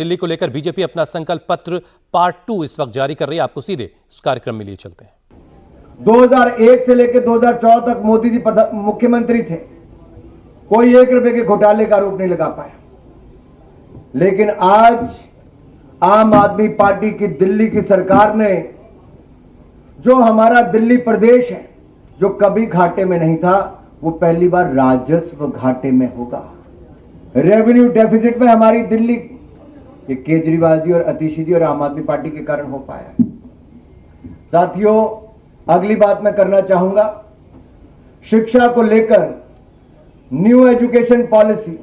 दिल्ली को लेकर बीजेपी अपना संकल्प पत्र पार्ट 2 इस वक्त जारी कर रही है। आपको सीधे इस कार्यक्रम में लिए चलते हैं। 2001 से लेकर 2014 तक मोदी जी मुख्यमंत्री थे, कोई 1 रुपए के घोटाले का आरोप नहीं लगा पाया। लेकिन आज आम आदमी पार्टी की दिल्ली की सरकार ने, जो हमारा दिल्ली प्रदेश है जो कभी घाटे में नहीं था, वो पहली बार राजस्व घाटे में होगा। रेवेन्यू डेफिसिट में हमारी दिल्ली, ये केजरीवाल जी और अतिशी जी और आम आदमी पार्टी के कारण हो पाया। साथियों, अगली बात मैं करना चाहूंगा, शिक्षा को लेकर न्यू एजुकेशन पॉलिसी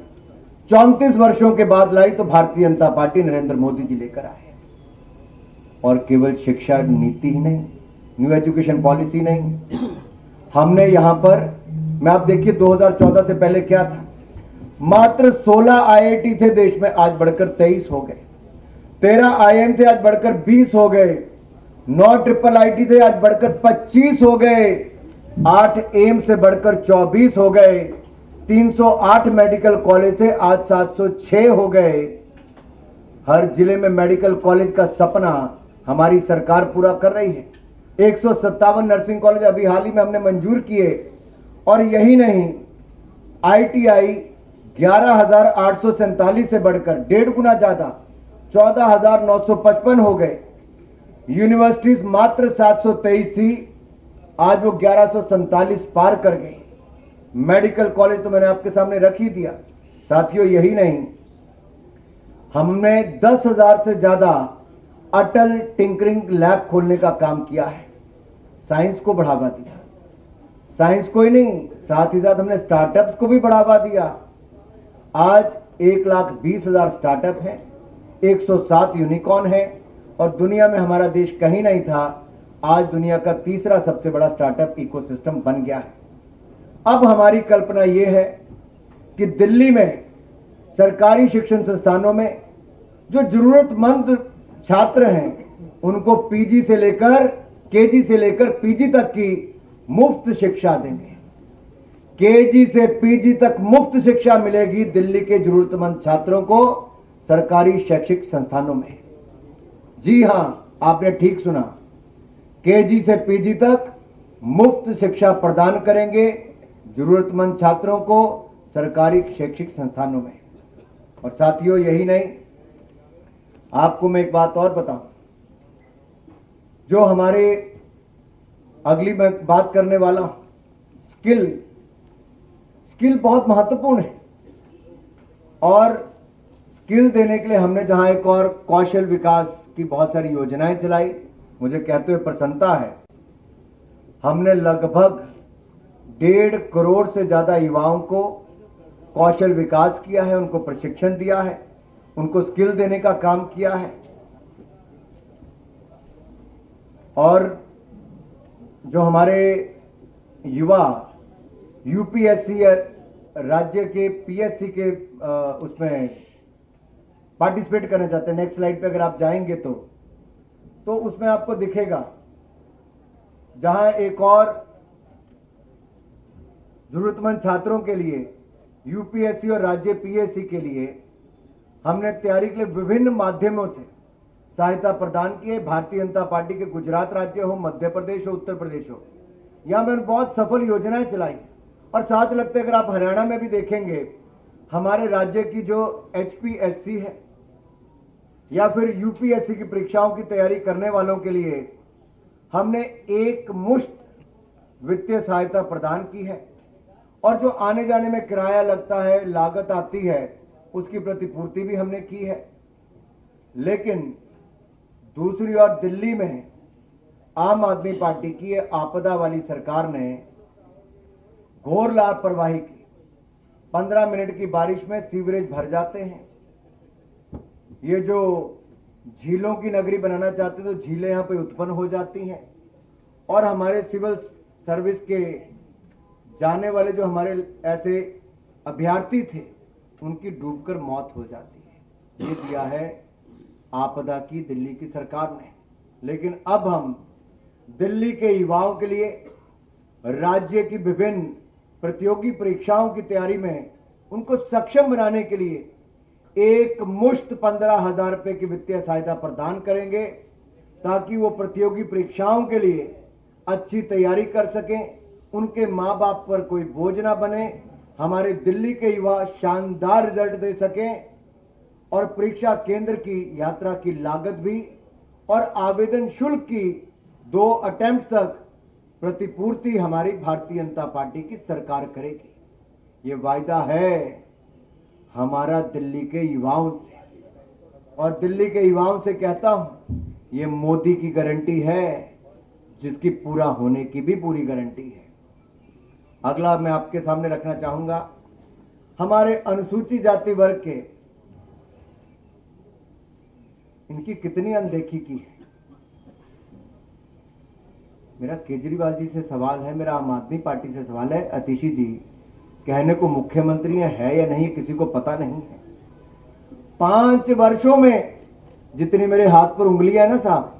34 वर्षों के बाद लाई तो भारतीय जनता पार्टी नरेंद्र मोदी जी लेकर आए। और केवल शिक्षा नीति ही नहीं, न्यू एजुकेशन पॉलिसी नहीं, हमने यहां पर, मैं आप देखिए 2014 से पहले क्या था, मात्र 16 आईआईटी थे देश में, आज बढ़कर 23 हो गए। 13 आईएम थे, आज बढ़कर 20 हो गए। 9 ट्रिपल आईटी थे, आज बढ़कर 25 हो गए। 8 एम्स से बढ़कर 24 हो गए। 308 मेडिकल कॉलेज थे, आज 706 हो गए। हर जिले में मेडिकल कॉलेज का सपना हमारी सरकार पूरा कर रही है। 157 नर्सिंग कॉलेज अभी हाल ही में हमने मंजूर किए। और यही नहीं, आईटीआई 11,847 से बढ़कर 1.5 गुना ज्यादा 14,955 हो गए। यूनिवर्सिटीज मात्र 723 थी, आज वो 1147 पार कर गई। मेडिकल कॉलेज तो मैंने आपके सामने रख ही दिया। साथियों, यही नहीं, हमने 10,000 से ज्यादा अटल टिंकरिंग लैब खोलने का काम किया है। साइंस को बढ़ावा दिया। साइंस को ही नहीं, साथ ही साथ हमने स्टार्टअप्स को भी बढ़ावा दिया। आज 1,20,000 स्टार्टअप हैं, 107 यूनिकॉर्न है और दुनिया में हमारा देश कहीं नहीं था, आज दुनिया का तीसरा सबसे बड़ा स्टार्टअप इकोसिस्टम बन गया है। अब हमारी कल्पना यह है कि दिल्ली में सरकारी शिक्षण संस्थानों में जो जरूरतमंद छात्र हैं, उनको पीजी से लेकर केजी से लेकर पीजी तक की मुफ्त शिक्षा देंगे। केजी से पीजी तक मुफ्त शिक्षा मिलेगी दिल्ली के जरूरतमंद छात्रों को सरकारी शैक्षिक संस्थानों में। जी हां, आपने ठीक सुना, केजी से पीजी तक मुफ्त शिक्षा प्रदान करेंगे जरूरतमंद छात्रों को सरकारी शैक्षिक संस्थानों में। और साथियों, यही नहीं, आपको मैं एक बात और बताऊं, जो हमारे अगली मैं बात करने वाला हूं, स्किल बहुत महत्वपूर्ण है। और स्किल देने के लिए हमने जहां एक और कौशल विकास की बहुत सारी योजनाएं चलाई, मुझे कहते हुए प्रसन्नता है, हमने लगभग 1.5 करोड़ से ज्यादा युवाओं को कौशल विकास किया है, उनको प्रशिक्षण दिया है, उनको स्किल देने का काम किया है। और जो हमारे युवा यूपीएससी राज्य के पीएससी के उसमें पार्टिसिपेट करना चाहते हैं, नेक्स्ट स्लाइड पे अगर आप जाएंगे तो उसमें आपको दिखेगा, जहां एक और जरूरतमंद छात्रों के लिए यूपीएससी और राज्य पीएससी के लिए हमने तैयारी के लिए विभिन्न माध्यमों से सहायता प्रदान की है। भारतीय जनता पार्टी के गुजरात राज्य हो, मध्य प्रदेश हो, उत्तर प्रदेश हो, यहां मैंने बहुत सफल योजनाएं चलाई। और साथ लगते अगर आप हरियाणा में भी देखेंगे, हमारे राज्य की जो एचपीएससी है या फिर यूपीएससी की परीक्षाओं की तैयारी करने वालों के लिए हमने एक मुश्त वित्तीय सहायता प्रदान की है। और जो आने जाने में किराया लगता है, लागत आती है, उसकी प्रतिपूर्ति भी हमने की है। लेकिन दूसरी ओर दिल्ली में आम आदमी पार्टी की आपदा वाली सरकार ने घोर लापरवाही की। 15 मिनट की बारिश में सीवरेज भर जाते हैं। ये जो झीलों की नगरी बनाना चाहते तो झीलें यहां पे उत्पन्न हो जाती हैं। और हमारे सिविल सर्विस के जाने वाले जो हमारे ऐसे अभ्यर्थी थे, उनकी डूबकर मौत हो जाती है। ये दिया है आपदा की दिल्ली की सरकार ने। लेकिन अब हम दिल्ली के युवाओं के लिए राज्य की विभिन्न प्रतियोगी परीक्षाओं की तैयारी में उनको सक्षम बनाने के लिए एक मुश्त 15,000 रुपए की वित्तीय सहायता प्रदान करेंगे ताकि वो प्रतियोगी परीक्षाओं के लिए अच्छी तैयारी कर सकें, उनके मां बाप पर कोई बोझ ना बने, हमारे दिल्ली के युवा शानदार रिजल्ट दे सकें और परीक्षा केंद्र की यात्रा की लागत भी और आवेदन शुल्क की 2 अटेम्प्ट तक प्रतिपूर्ति हमारी भारतीय जनता पार्टी की सरकार करेगी। ये वायदा है हमारा दिल्ली के युवाओं से, और दिल्ली के युवाओं से कहता हूं, ये मोदी की गारंटी है जिसकी पूरा होने की भी पूरी गारंटी है। अगला मैं आपके सामने रखना चाहूंगा, हमारे अनुसूचित जाति वर्ग के इनकी कितनी अनदेखी की है। मेरा केजरीवाल जी से सवाल है, मेरा आम आदमी पार्टी से सवाल है, अतिशी जी कहने को मुख्यमंत्री है या नहीं किसी को पता नहीं है। 5 वर्षों में जितनी मेरे हाथ पर उंगलियां है ना साहब,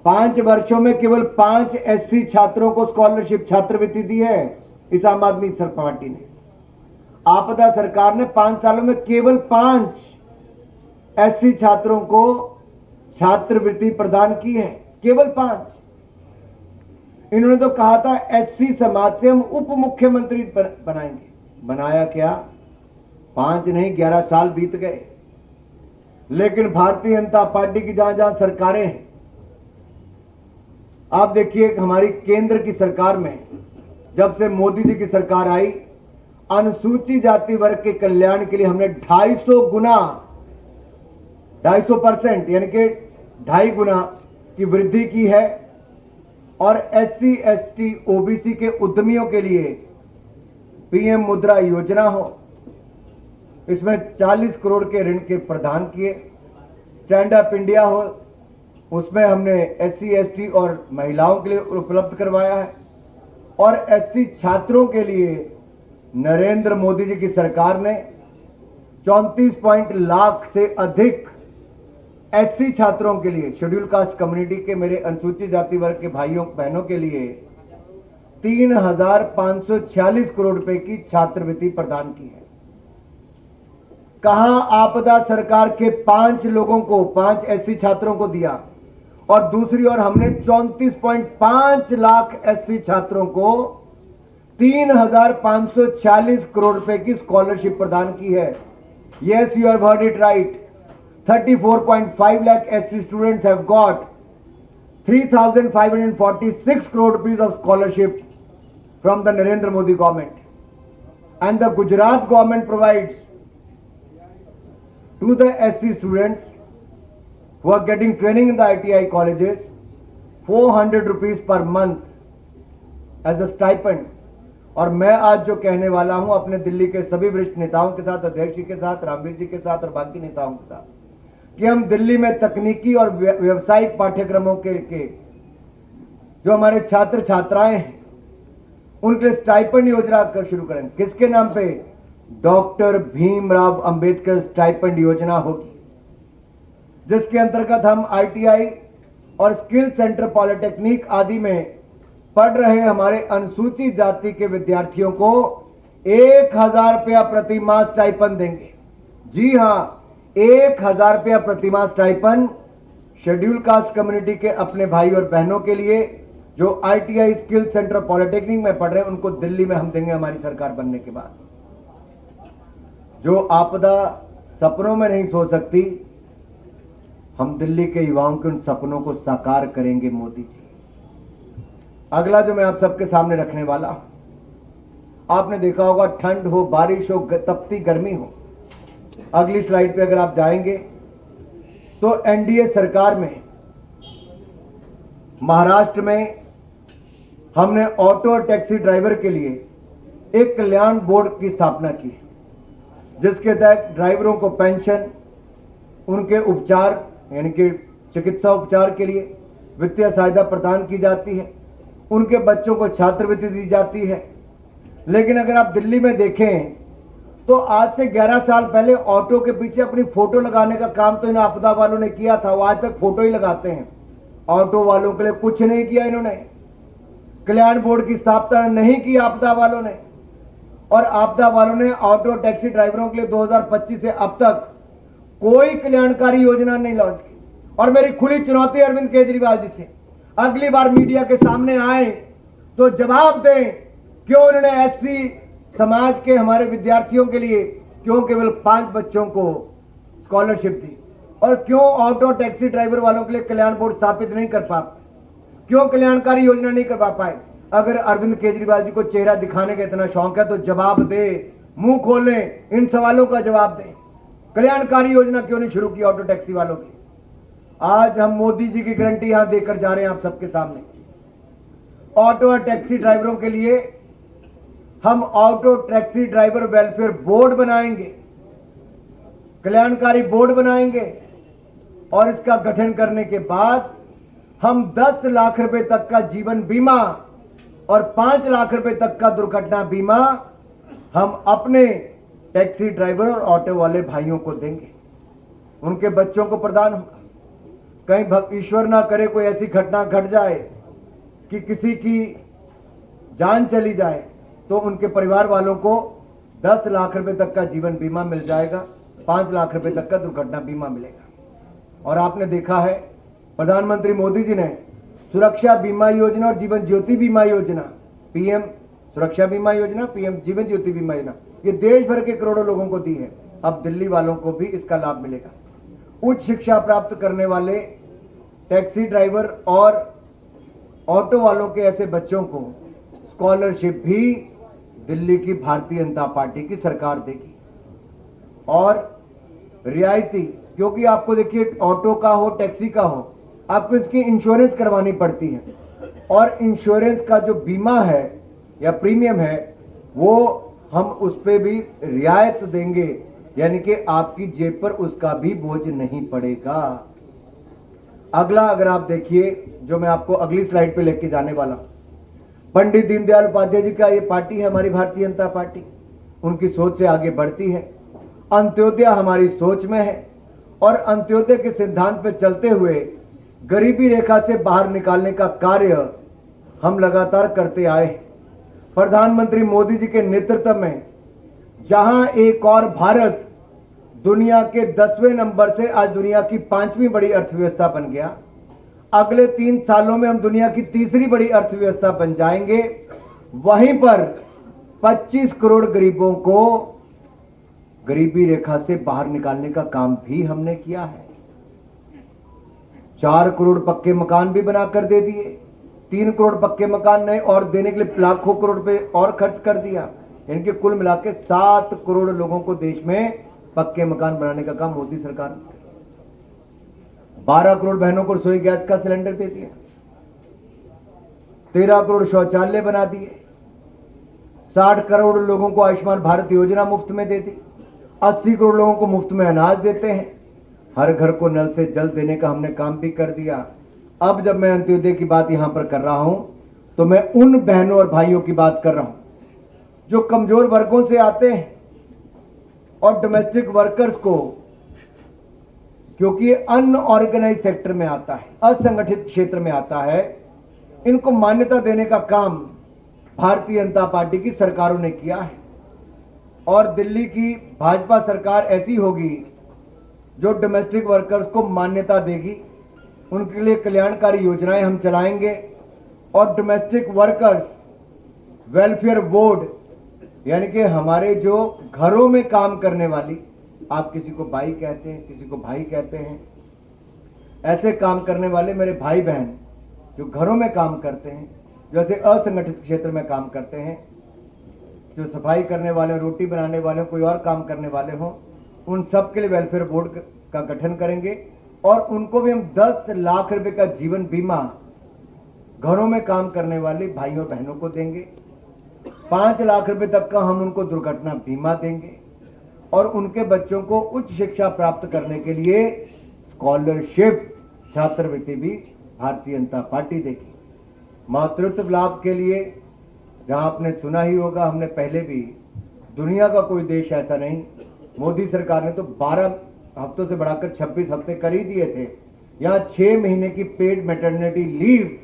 5 वर्षों में केवल 5 एससी छात्रों को स्कॉलरशिप छात्रवृत्ति दी है इस आम आदमी पार्टी ने। आपदा सरकार ने 5 सालों में केवल 5 एससी छात्रों को छात्रवृत्ति प्रदान की है, केवल 5। इन्होंने तो कहा था एससी समाज से हम उप मुख्यमंत्री बनाएंगे, बनाया क्या? 5 नहीं 11 साल बीत गए। लेकिन भारतीय जनता पार्टी की जहां जहां सरकारें हैं, आप देखिए हमारी केंद्र की सरकार में जब से मोदी जी की सरकार आई, अनुसूचित जाति वर्ग के कल्याण के लिए हमने 250 गुना 250% यानी कि 2.5 गुना की वृद्धि की है। और एससी एसटी ओबीसी के उद्यमियों के लिए पीएम मुद्रा योजना हो, इसमें 40 करोड़ के ऋण के प्रदान किए। स्टैंड अप इंडिया हो, उसमें हमने एससी एसटी और महिलाओं के लिए उपलब्ध करवाया है। और एससी छात्रों के लिए नरेंद्र मोदी जी की सरकार ने 34 लाख से अधिक एससी छात्रों के लिए, शेड्यूल कास्ट कम्युनिटी के मेरे अनुसूचित जाति वर्ग के भाइयों बहनों के लिए 3,546 करोड़ रुपए की छात्रवृत्ति प्रदान की है। कहां आपदा सरकार के 5 लोगों को, 5 एससी छात्रों को दिया, और दूसरी ओर हमने 34.5 लाख एससी छात्रों को 3,546 करोड़ रुपए की स्कॉलरशिप प्रदान की है। Yes, you have heard it right. 34.5 lakh SC students have got 3,546 crore rupees of scholarship from the Narendra Modi government. And the Gujarat government provides to the SC students who are getting training in the ITI colleges 400 rupees per month as a stipend. और मैं आज जो कहने वाला हूं अपने दिल्ली के सभी वरिष्ठ नेताओं के साथ, अध्यक्ष जी के साथ, रामवीर जी के साथ और बाकी नेताओं के साथ, कि हम दिल्ली में तकनीकी और व्यावसायिक पाठ्यक्रमों के जो हमारे छात्र छात्राएं हैं उनके स्टाइपेंड योजना कर शुरू करेंगे। किसके नाम पे? डॉक्टर भीमराव अंबेडकर स्टाइपेंड योजना होगी, जिसके अंतर्गत हम आईटीआई और स्किल सेंटर पॉलिटेक्निक आदि में पढ़ रहे हमारे अनुसूचित जाति के विद्यार्थियों को 1,000 रुपया प्रति माह स्टाइपेंड देंगे। जी हां, 1,000 रुपया प्रति माह स्टाइपेंड शेड्यूल कास्ट कम्युनिटी के अपने भाई और बहनों के लिए जो आईटीआई स्किल सेंटर पॉलिटेक्निक में पढ़ रहे हैं, उनको दिल्ली में हम देंगे हमारी सरकार बनने के बाद। जो आपदा सपनों में नहीं सो सकती, हम दिल्ली के युवाओं के उन सपनों को साकार करेंगे मोदी जी। अगला जो मैं आप सबके सामने रखने वाला हूं, आपने देखा होगा, ठंड हो, बारिश हो, तपती गर्मी हो, अगली स्लाइड पे अगर आप जाएंगे तो एनडीए सरकार में महाराष्ट्र में हमने ऑटो और टैक्सी ड्राइवर के लिए एक कल्याण बोर्ड की स्थापना की, जिसके तहत ड्राइवरों को पेंशन, उनके उपचार यानी कि चिकित्सा उपचार के लिए वित्तीय सहायता प्रदान की जाती है, उनके बच्चों को छात्रवृत्ति दी जाती है। लेकिन अगर आप दिल्ली में देखें तो आज से 11 साल पहले ऑटो के पीछे अपनी फोटो लगाने का काम तो इन आपदा वालों ने किया था, वो आज तक फोटो ही लगाते हैं। ऑटो वालों के लिए कुछ नहीं किया इन्होंने, कल्याण बोर्ड की स्थापना नहीं की आपदा वालों ने। और आपदा वालों ने ऑटो टैक्सी ड्राइवरों के लिए 2025 से अब तक कोई कल्याणकारी योजना नहीं लॉन्च की। और मेरी खुली चुनौती अरविंद केजरीवाल जी से, अगली बार मीडिया के सामने आए तो जवाब दें, क्यों उन्होंने एससी समाज के हमारे विद्यार्थियों के लिए क्यों केवल 5 बच्चों को स्कॉलरशिप दी, और क्यों ऑटो टैक्सी ड्राइवर वालों के लिए कल्याण बोर्ड स्थापित नहीं कर पा, क्यों कल्याणकारी योजना नहीं करवा पाए। अगर अरविंद केजरीवाल जी को चेहरा दिखाने का इतना शौक है तो जवाब दे, मुंह खोलें, इन सवालों का जवाब दें। कल्याणकारी योजना क्यों नहीं शुरू की ऑटो टैक्सी वालों की? आज हम मोदी जी की गारंटी यहां देकर जा रहे हैं आप सबके सामने। ऑटो और टैक्सी ड्राइवरों के लिए हम auto taxi driver welfare board बनाएंगे, कल्याणकारी बोर्ड बनाएंगे, और इसका गठन करने के बाद हम 10 लाख रुपए तक का जीवन बीमा और 5 लाख रुपए तक का दुर्घटना बीमा हम अपने टैक्सी ड्राइवर और ऑटो वाले भाइयों को देंगे, उनके बच्चों को प्रदान होगा। कहीं ईश्वर ना करे कोई ऐसी घटना घट जाए कि किसी की जान चली जाए, तो उनके परिवार वालों को 10 लाख रुपए तक का जीवन बीमा मिल जाएगा, 5 लाख रुपए तक का दुर्घटना बीमा मिलेगा। और आपने देखा है प्रधानमंत्री मोदी जी ने सुरक्षा बीमा योजना और जीवन ज्योति बीमा योजना, पीएम सुरक्षा बीमा योजना, पीएम जीवन ज्योति बीमा योजना, ये देश भर के करोड़ों लोगों को दी है। अब दिल्ली वालों को भी इसका लाभ मिलेगा। उच्च शिक्षा प्राप्त करने वाले टैक्सी ड्राइवर और ऑटो वालों के ऐसे बच्चों को स्कॉलरशिप भी दिल्ली की भारतीय जनता पार्टी की सरकार देगी। और रियायती, क्योंकि आपको देखिए ऑटो का हो टैक्सी का हो, आपको इसकी इंश्योरेंस करवानी पड़ती है, और इंश्योरेंस का जो बीमा है या प्रीमियम है वो हम उस पे भी रियायत देंगे, यानी कि आपकी जेब पर उसका भी बोझ नहीं पड़ेगा। अगला अगर आप देखिए, जो मैं आपको अगली स्लाइड पे लेके जाने वाला, पंडित दीनदयाल उपाध्याय जी का ये पार्टी है हमारी भारतीय जनता पार्टी, उनकी सोच से आगे बढ़ती है। अंत्योदय हमारी सोच में है, और अंत्योदय के सिद्धांत पे चलते हुए गरीबी रेखा से बाहर निकालने का कार्य हम लगातार करते आए हैं। प्रधानमंत्री मोदी जी के नेतृत्व में जहां एक और भारत दुनिया के 10वें नंबर से आज दुनिया की 5वीं बड़ी अर्थव्यवस्था बन गया, अगले 3 सालों में हम दुनिया की 3री बड़ी अर्थव्यवस्था बन जाएंगे। वहीं पर 25 करोड़ गरीबों को गरीबी रेखा से बाहर निकालने का काम भी हमने किया है। 4 करोड़ पक्के मकान भी बनाकर दे दिए, 3 करोड़ पक्के मकान नए और देने के लिए लाखों करोड़ रुपए और खर्च कर दिया। इनके कुल मिलाकर 7 करोड़ लोगों को देश में पक्के मकान बनाने का काम मोदी सरकार ने। 12 करोड़ बहनों को रसोई गैस का सिलेंडर दे दिया, 13 करोड़ शौचालय बना दिए, 60 करोड़ लोगों को आयुष्मान भारत योजना मुफ्त में दे दी, 80 करोड़ लोगों को मुफ्त में अनाज देते हैं, हर घर को नल से जल देने का हमने काम भी कर दिया। अब जब मैं अंत्योदय की बात यहां पर कर रहा हूं तो मैं उन बहनों और भाइयों की बात कर रहा हूं जो कमजोर वर्गों से आते हैं और डोमेस्टिक वर्कर्स को, क्योंकि अनऑर्गेनाइज सेक्टर में आता है, असंगठित क्षेत्र में आता है, इनको मान्यता देने का काम भारतीय जनता पार्टी की सरकारों ने किया है। और दिल्ली की भाजपा सरकार ऐसी होगी जो डोमेस्टिक वर्कर्स को मान्यता देगी, उनके लिए कल्याणकारी योजनाएं हम चलाएंगे। और डोमेस्टिक वर्कर्स वेलफेयर बोर्ड, यानी कि हमारे जो घरों में काम करने वाली, आप किसी को बाई कहते हैं, किसी को भाई कहते हैं, ऐसे काम करने वाले मेरे भाई बहन जो घरों में काम करते हैं, जैसे असंगठित क्षेत्र में काम करते हैं, जो सफाई करने वाले, रोटी बनाने वाले, कोई और काम करने वाले हों, उन सब के लिए वेलफेयर बोर्ड का गठन करेंगे। और उनको भी हम 10 लाख रुपए का जीवन बीमा घरों में काम करने वाले भाइयों और बहनों को देंगे, 5 लाख रुपए तक का हम उनको दुर्घटना बीमा देंगे, और उनके बच्चों को उच्च शिक्षा प्राप्त करने के लिए स्कॉलरशिप, छात्रवृत्ति भी भारतीय जनता पार्टी देगी। मातृत्व लाभ के लिए, जहां आपने सुना ही होगा, हमने पहले भी, दुनिया का कोई देश ऐसा नहीं, मोदी सरकार ने तो 12 हफ्तों से बढ़ाकर 26 हफ्ते कर ही दिए थे। यहां 6 महीने की पेड मैटरनिटी लीव,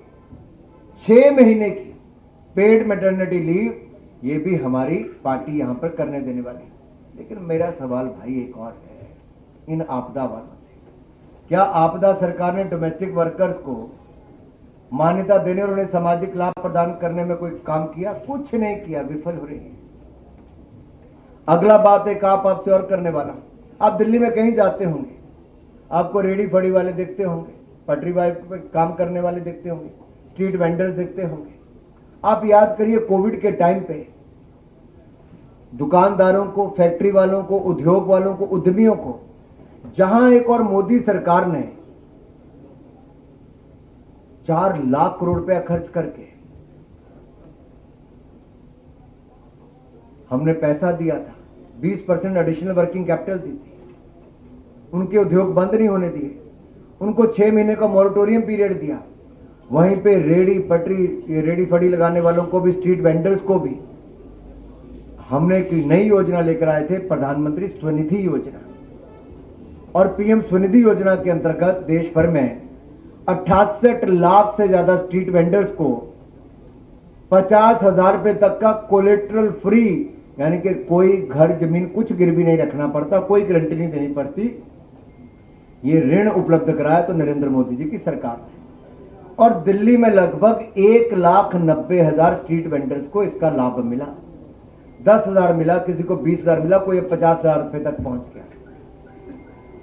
6 महीने की पेड मैटरनिटी लीव ये भी हमारी पार्टी यहां पर करने देने वाली है। लेकिन मेरा सवाल भाई एक और है, इन आपदा वालों से, क्या आपदा सरकार ने डोमेस्टिक वर्कर्स को मान्यता देने और उन्हें सामाजिक लाभ प्रदान करने में कोई काम किया? कुछ नहीं किया, विफल हो रही है। अगला बात एक आपसे और करने वाला, आप दिल्ली में कहीं जाते होंगे, आपको रेडी फड़ी वाले देखते होंगे, पटरी वाले पे काम करने वाले देखते होंगे, स्ट्रीट वेंडर्स देखते होंगे। आप याद करिए कोविड के टाइम पे दुकानदारों को, फैक्ट्री वालों को, उद्योग वालों को, उद्यमियों को, जहां एक और मोदी सरकार ने 4 लाख करोड़ रुपया खर्च करके हमने पैसा दिया था, 20% एडिशनल वर्किंग कैपिटल दी थी, उनके उद्योग बंद नहीं होने दिए, उनको 6 महीने का मॉरिटोरियम पीरियड दिया। वहीं पे रेडी फड़ी लगाने वालों को भी, स्ट्रीट वेंडर्स को भी हमने एक नई योजना लेकर आए थे, प्रधानमंत्री स्वनिधि योजना। और पीएम स्वनिधि योजना के अंतर्गत देश भर में 68 लाख से ज्यादा स्ट्रीट वेंडर्स को 50,000 रुपए तक का कोलेट्रल फ्री, यानी कि कोई घर जमीन कुछ गिरवी नहीं रखना पड़ता, कोई गारंटी नहीं देनी पड़ती, ये ऋण उपलब्ध कराया तो नरेंद्र मोदी जी की सरकार ने। और दिल्ली में लगभग 1,90,000 स्ट्रीट वेंडर्स को इसका लाभ मिला। 10,000 मिला, किसी को 20,000 मिला, कोई 50,000 रुपए तक पहुंच गया।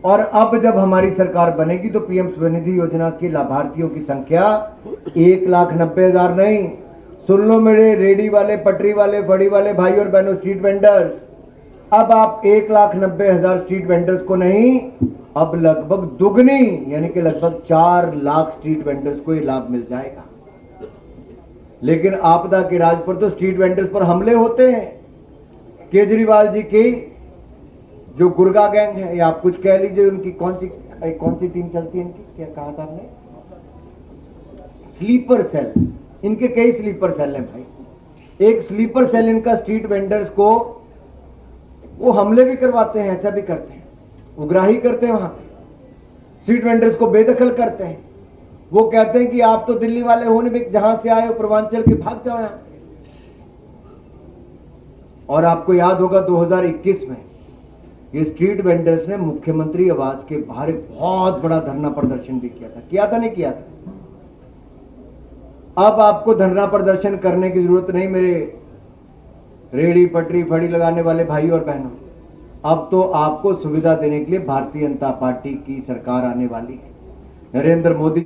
और अब जब हमारी सरकार बनेगी तो पीएम स्वनिधि योजना के लाभार्थियों की संख्या 1,90,000 नहीं, सुन लो मेरे रेडी वाले, पटरी वाले, फड़ी वाले भाई और बहनों, स्ट्रीट वेंडर्स, अब आप 1,90,000 स्ट्रीट वेंडर्स को नहीं, अब लगभग दुगनी, यानी कि लगभग 4 लाख स्ट्रीट वेंडर्स को ये लाभ मिल जाएगा। लेकिन आपदा के राज पर तो स्ट्रीट वेंडर्स पर हमले होते हैं। केजरीवाल जी की जो गुर्गा गैंग है, या आप कुछ कह लीजिए, उनकी कौन सी टीम चलती है इनकी, क्या कहा था आपने? Sleeper cell. इनके कई स्लीपर सेल हैं भाई। एक स्लीपर सेल इनका स्ट्रीट वेंडर्स को वो हमले भी करवाते हैं, ऐसा भी करते हैं, उग्राही करते हैं, वहां पे स्ट्रीट वेंडर्स को बेदखल करते हैं। वो कहते हैं कि आप तो दिल्ली वाले हो नहीं, जहां से आए हो पूर्वांचल के, भाग जाओ यहां से। और आपको याद होगा 2021 में ये स्ट्रीट वेंडर्स ने मुख्यमंत्री आवास के बाहर एक बहुत बड़ा धरना प्रदर्शन भी किया था नहीं किया था? अब आपको धरना प्रदर्शन करने की जरूरत नहीं मेरे रेडी पटरी फड़ी लगाने वाले भाई और बहनों। अब तो आपको सुविधा देने के लिए भारतीय जनता पार्टी की सरकार आने वाली है। नरेंद्र मोदी